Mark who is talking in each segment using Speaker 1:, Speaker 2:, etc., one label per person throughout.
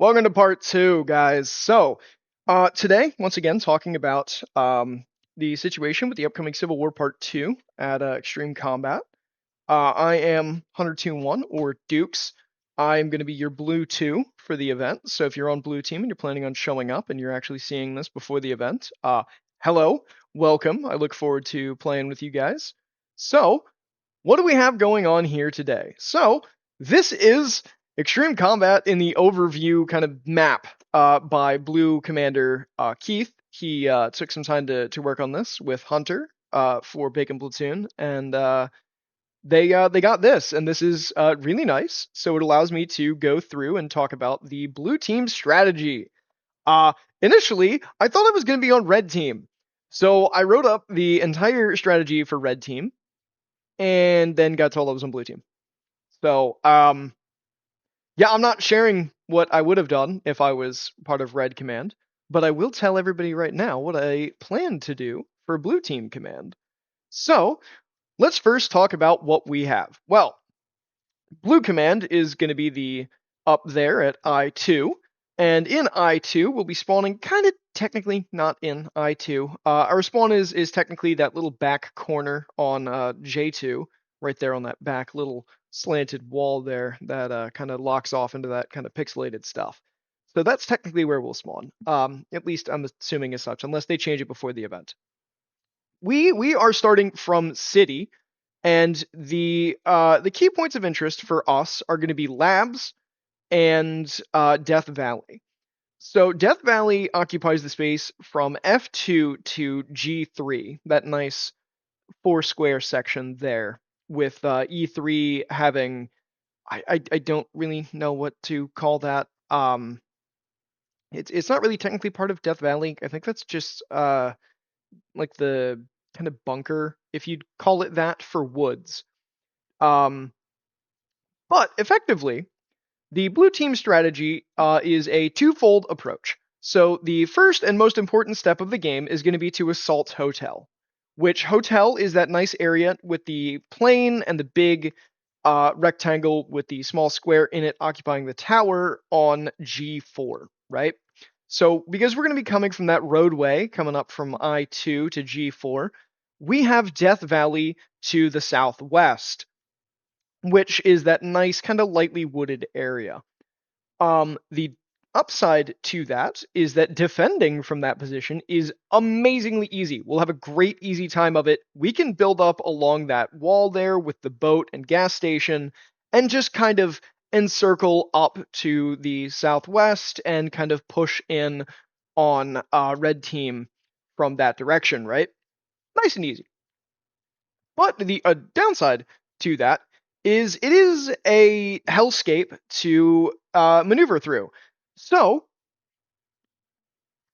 Speaker 1: Welcome to part two, guys. Today, once again, talking about the situation with the upcoming Civil War Part 2 at Extreme Combat. I am Hunter 2-1, or Dukes. I'm going to be your Blue 2 for the event. So if you're on Blue Team and you're planning on showing up and you're actually seeing this before the event, hello, welcome. I look forward to playing with you guys. So, what do we have going on here today? So, this is Extreme Combat in the overview kind of map by Blue Commander Keith. He took some time to work on this with Hunter for Bacon Platoon, and they got this, and this is really nice. So it allows me to go through and talk about the Blue Team strategy. Initially, I thought I was going to be on Red Team, so I wrote up the entire strategy for Red Team and then got told I was on Blue Team. So, yeah, I'm not sharing what I would have done if I was part of Red Command, but I will tell everybody right now what I plan to do for Blue Team Command. So, let's first talk about what we have. Well, Blue Command is going to be the up there at I2, and in I2 we'll be spawning kind of technically not in I2. Our spawn is technically that little back corner on J2, right there on that back little slanted wall there that kind of locks off into that kind of pixelated stuff. So that's technically where we'll spawn. At least I'm assuming as such, unless they change it before the event. We are starting from city, and the key points of interest for us are going to be labs and Death Valley. So Death Valley occupies the space from F2 to G3, that nice four square section there, with E3 having I don't really know what to call that. It's not really technically part of Death Valley. I think that's just like the kind of bunker, if you'd call it that, for woods. Um, but effectively, the blue team strategy is a twofold approach. So the first and most important step of the game is going to be to assault Hotel, which Hotel is that nice area with the plain and the big rectangle with the small square in it occupying the tower on G4, right? So because we're going to be coming from that roadway, coming up from I2 to G4, we have Death Valley to the southwest, which is that nice kind of lightly wooded area. The upside to that is that defending from that position is amazingly easy. We'll have a great easy time of it. We can build up along that wall there with the boat and gas station and just kind of encircle up to the southwest and kind of push in on red team from that direction, right? Nice and easy. But the downside to that is it is a hellscape to maneuver through. So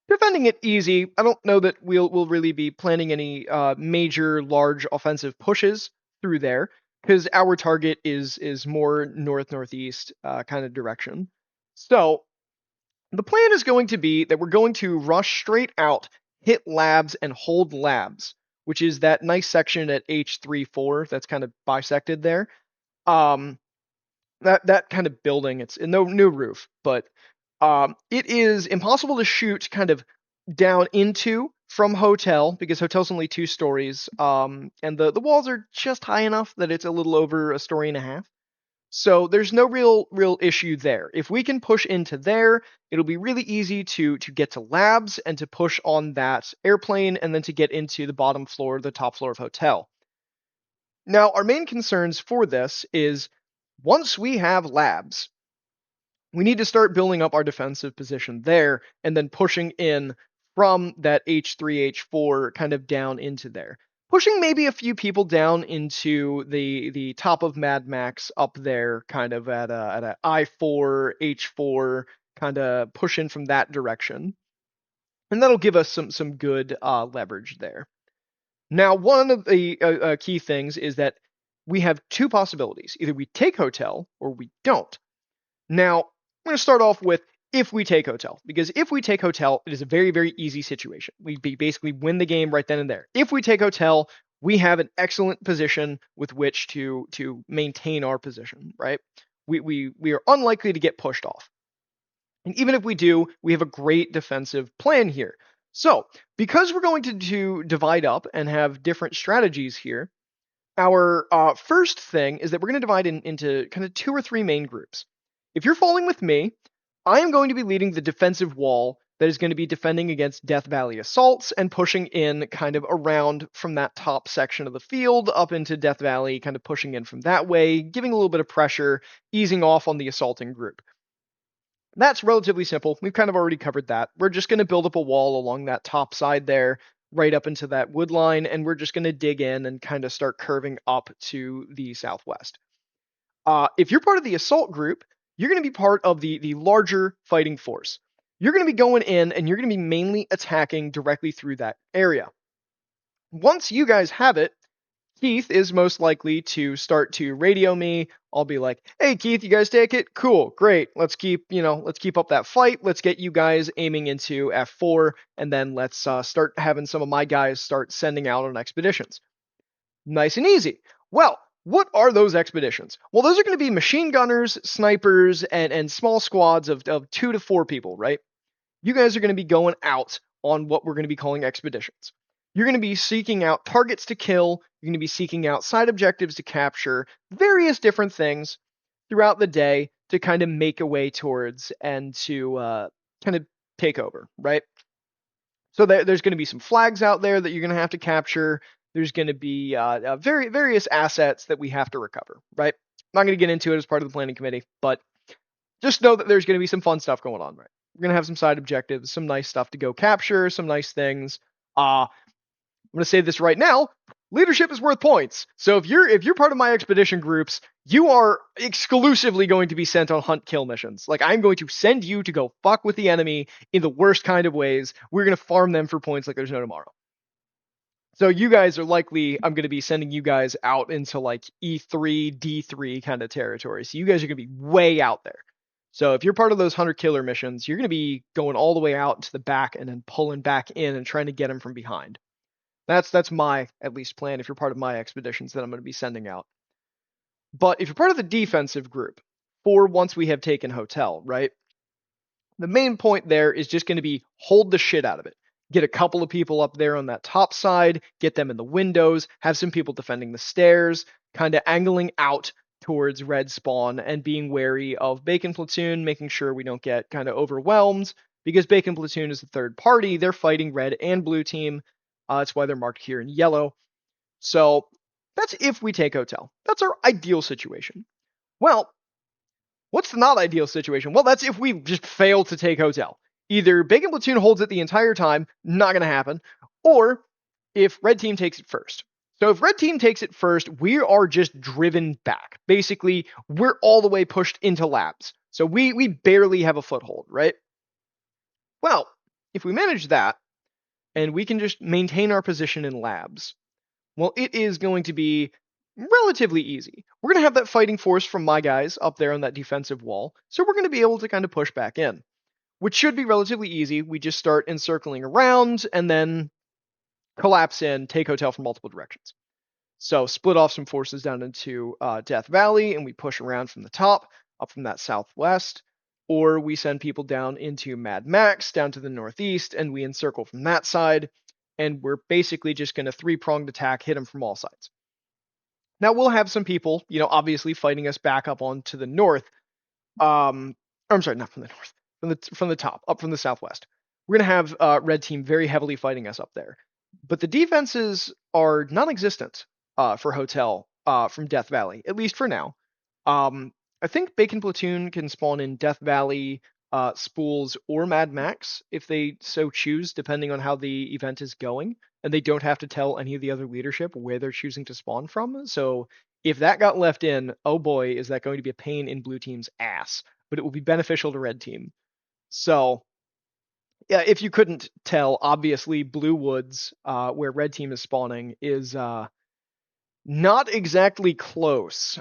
Speaker 1: defending it easy. I don't know that we'll really be planning any major large offensive pushes through there because our target is more north northeast kind of direction. So the plan is going to be that we're going to rush straight out, hit labs, and hold labs, which is that nice section at H34 that's kind of bisected there. Um, that kind of building, it's no roof, but it is impossible to shoot kind of down into from Hotel because Hotel's only 2 stories, and the walls are just high enough that it's a little over a story and a half. So there's no real issue there. If we can push into there, it'll be really easy to get to labs and to push on that airplane and then to get into the bottom floor, the top floor of Hotel. Now, our main concerns for this is once we have labs, we need to start building up our defensive position there and then pushing in from that H3, H4 kind of down into there. Pushing maybe a few people down into the top of Mad Max up there, kind of at a I4, H4, kind of push in from that direction. And that'll give us some good leverage there. Now, one of the key things is that we have two possibilities. Either we take Hotel or we don't. Now, I'm going to start off with if we take Hotel, because if we take Hotel, it is a very, very easy situation. We basically win the game right then and there. If we take Hotel, we have an excellent position with which to maintain our position, right? We are unlikely to get pushed off. And even if we do, we have a great defensive plan here. So, because we're going to divide up and have different strategies here, our first thing is that we're going to divide into kind of 2 or 3 main groups. If you're following with me, I am going to be leading the defensive wall that is going to be defending against Death Valley assaults and pushing in kind of around from that top section of the field up into Death Valley, kind of pushing in from that way, giving a little bit of pressure, easing off on the assaulting group. That's relatively simple. We've kind of already covered that. We're just going to build up a wall along that top side there, right up into that wood line, and we're just going to dig in and kind of start curving up to the southwest. If you're part of the assault group, you're going to be part of the larger fighting force. You're going to be going in and you're going to be mainly attacking directly through that area. Once you guys have it, Keith is most likely to start to radio me. I'll be like, "Hey Keith, you guys take it? Cool, great. Let's keep up that fight. Let's get you guys aiming into F4, and then let's start having some of my guys start sending out on expeditions." Nice and easy. Well, what are those expeditions? Well, those are going to be machine gunners, snipers, and small squads of 2 to 4 people, right? You guys are going to be going out on what we're going to be calling expeditions. You're going to be seeking out targets to kill. You're going to be seeking out side objectives to capture, various different things throughout the day to kind of make a way towards and to kind of take over, right? So there's going to be some flags out there that you're going to have to capture. There's going to be various assets that we have to recover, right? I'm not going to get into it as part of the planning committee, but just know that there's going to be some fun stuff going on, right? We're going to have some side objectives, some nice stuff to go capture, some nice things. I'm going to say this right now. Leadership is worth points. So if you're part of my expedition groups, you are exclusively going to be sent on hunt kill missions. Like, I'm going to send you to go fuck with the enemy in the worst kind of ways. We're going to farm them for points like there's no tomorrow. So you guys are likely, I'm going to be sending you guys out into like E3, D3 kind of territory. So you guys are going to be way out there. So if you're part of those hunter killer missions, you're going to be going all the way out to the back and then pulling back in and trying to get them from behind. That's my at least plan if you're part of my expeditions that I'm going to be sending out. But if you're part of the defensive group, for once we have taken Hotel, right? The main point there is just going to be hold the shit out of it. Get a couple of people up there on that top side, get them in the windows, have some people defending the stairs, kind of angling out towards red spawn and being wary of Bacon Platoon, making sure we don't get kind of overwhelmed because Bacon Platoon is the third party. They're fighting red and blue team. That's why they're marked here in yellow. So that's if we take Hotel. That's our ideal situation. Well, what's the not ideal situation? Well, that's if we just fail to take Hotel. Either Bacon Platoon holds it the entire time, not going to happen, or if Red Team takes it first. So if Red Team takes it first, we are just driven back. Basically, we're all the way pushed into labs. So we barely have a foothold, right? Well, if we manage that, and we can just maintain our position in labs, well, it is going to be relatively easy. We're going to have that fighting force from my guys up there on that defensive wall, so we're going to be able to kind of push back in, which should be relatively easy. We just start encircling around and then collapse in, take Hotel from multiple directions. So split off some forces down into Death Valley, and we push around from the top, up from that southwest, or we send people down into Mad Max, down to the northeast, and we encircle from that side, and we're basically just going to 3-pronged attack, hit them from all sides. Now, we'll have some people, obviously fighting us back up onto the north. I'm sorry, not from the north, from the top, up from the southwest. We're going to have Red Team very heavily fighting us up there. But the defenses are non-existent for Hotel from Death Valley, at least for now. I think Bacon Platoon can spawn in Death Valley, Spools, or Mad Max if they so choose, depending on how the event is going, and they don't have to tell any of the other leadership where they're choosing to spawn from. So if that got left in, oh boy, is that going to be a pain in Blue Team's ass, but it will be beneficial to Red Team. So yeah, if you couldn't tell, obviously Blue Woods, where Red Team is spawning, is not exactly close.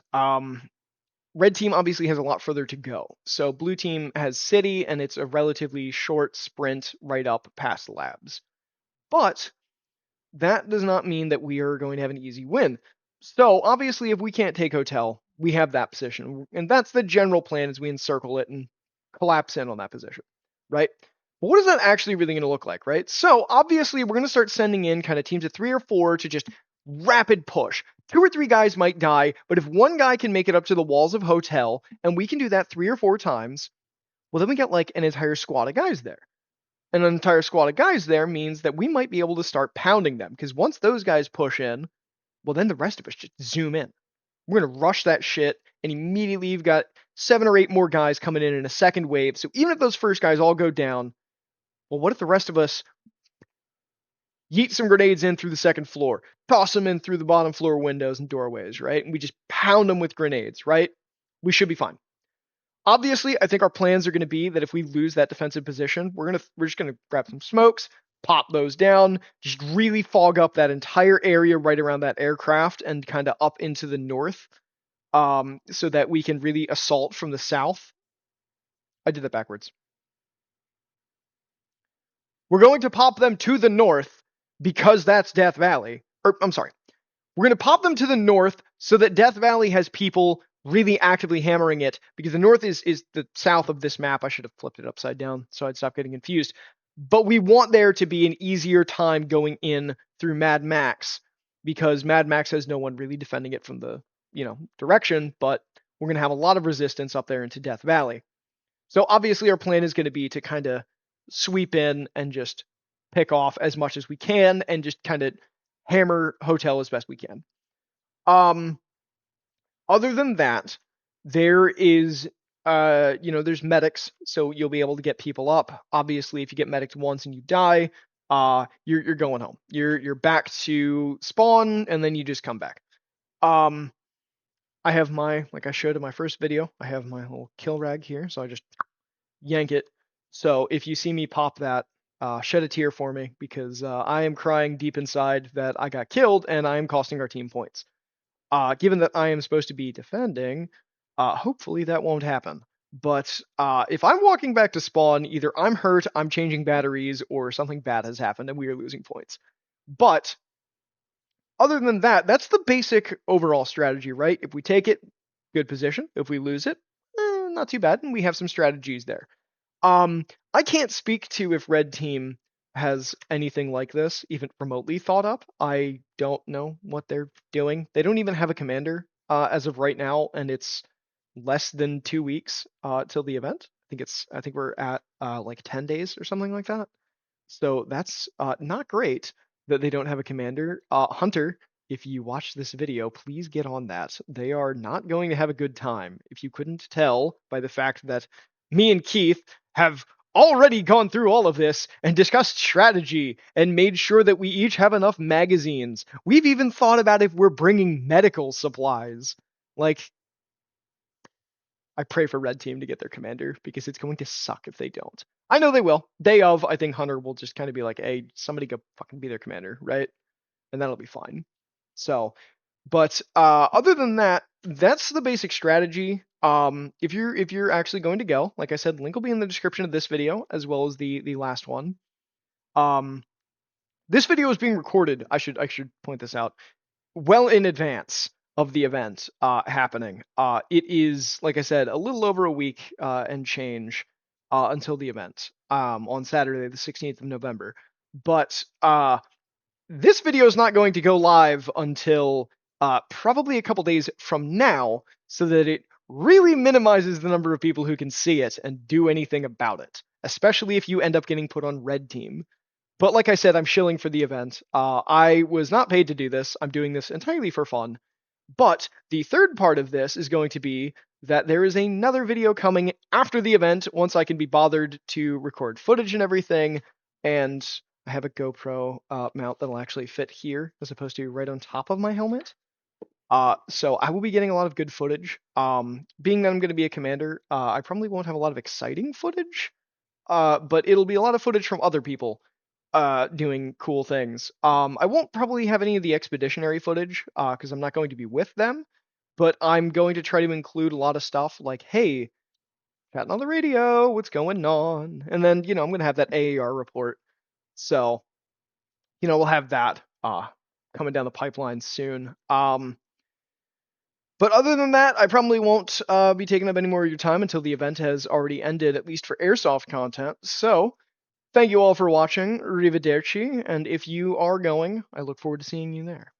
Speaker 1: Red Team obviously has a lot further to go. So Blue Team has City, and it's a relatively short sprint right up past the labs. But that does not mean that we are going to have an easy win. So obviously, if we can't take Hotel, we have that position. And that's the general plan as we encircle it and collapse in on that position, right? But what is that actually really going to look like, right? So obviously we're going to start sending in kind of teams of 3 or 4 to just rapid push. 2 or 3 guys might die, but if one guy can make it up to the walls of hotel, and we can do that 3 or 4 times, well, then we get like an entire squad of guys there. And an entire squad of guys there means that we might be able to start pounding them, because once those guys push in, well, then the rest of us just zoom in. We're going to rush that shit, and immediately you've got 7 or 8 more guys coming in a second wave. So even if those first guys all go down, well, what if the rest of us yeet some grenades in through the second floor, toss them in through the bottom floor windows and doorways, right? And we just pound them with grenades, right? We should be fine. Obviously, I think our plans are going to be that if we lose that defensive position, we're just going to grab some smokes, pop those down, just really fog up that entire area right around that aircraft and kind of up into the north, so that we can really assault from the south. I did that backwards. We're going to pop them to the north because that's Death Valley. Or, I'm sorry. We're going to pop them to the north so that Death Valley has people really actively hammering it, because the north is the south of this map. I should have flipped it upside down so I'd stop getting confused. But we want there to be an easier time going in through Mad Max, because Mad Max has no one really defending it from the, direction, but we're going to have a lot of resistance up there into Death Valley. So obviously our plan is going to be to kind of sweep in and just pick off as much as we can and just kind of hammer hotel as best we can. Other than that, there is there's medics, so you'll be able to get people up. Obviously, if you get medics once and you die, you're going home. You're back to spawn, and then you just come back. I have like I showed in my first video, I have my little kill rag here, so I just yank it. So if you see me pop that, shed a tear for me, because I am crying deep inside that I got killed and I am costing our team points. Given that I am supposed to be defending, hopefully that won't happen. But if I'm walking back to spawn, either I'm hurt, I'm changing batteries, or something bad has happened and we are losing points. But other than that, that's the basic overall strategy, right? If we take it, good position. If we lose it, not too bad, and we have some strategies there. I can't speak to if Red Team has anything like this even remotely thought up. I don't know what they're doing. They don't even have a commander as of right now, and it's less than 2 weeks till the event. I think we're at like 10 days or something like that. So that's not great that they don't have a commander. Hunter, if you watch this video, please get on that. They are not going to have a good time. If you couldn't tell by the fact that me and Keith have already gone through all of this and discussed strategy and made sure that we each have enough magazines. We've even thought about if we're bringing medical supplies. Like, I pray for Red Team to get their commander, because it's going to suck if they don't. I know they will. Day of, I think Hunter will just kind of be like, hey, somebody go fucking be their commander, right? And that'll be fine. So, but other than that, that's the basic strategy. If you're actually going to go, like I said, link will be in the description of this video as well as the last one. This video is being recorded. I should point this out well in advance of the event happening. It is, like I said, a little over a week and change until the event on Saturday, the 16th of November. But this video is not going to go live until probably a couple days from now, so that it really minimizes the number of people who can see it and do anything about it, especially if you end up getting put on Red Team. But like I said, I'm shilling for the event. I was not paid to do this. I'm doing this entirely for fun. But the third part of this is going to be that there is another video coming after the event, once I can be bothered to record footage and everything. And I have a GoPro mount that'll actually fit here as opposed to right on top of my helmet. So I will be getting a lot of good footage. Being that I'm going to be a commander, I probably won't have a lot of exciting footage, but it'll be a lot of footage from other people doing cool things. I won't probably have any of the expeditionary footage because I'm not going to be with them, but I'm going to try to include a lot of stuff like, hey, chatting on the radio, what's going on? And then, I'm going to have that AAR report. So, we'll have that coming down the pipeline soon. But other than that, I probably won't be taking up any more of your time until the event has already ended, at least for airsoft content. So, thank you all for watching. Arrivederci. And if you are going, I look forward to seeing you there.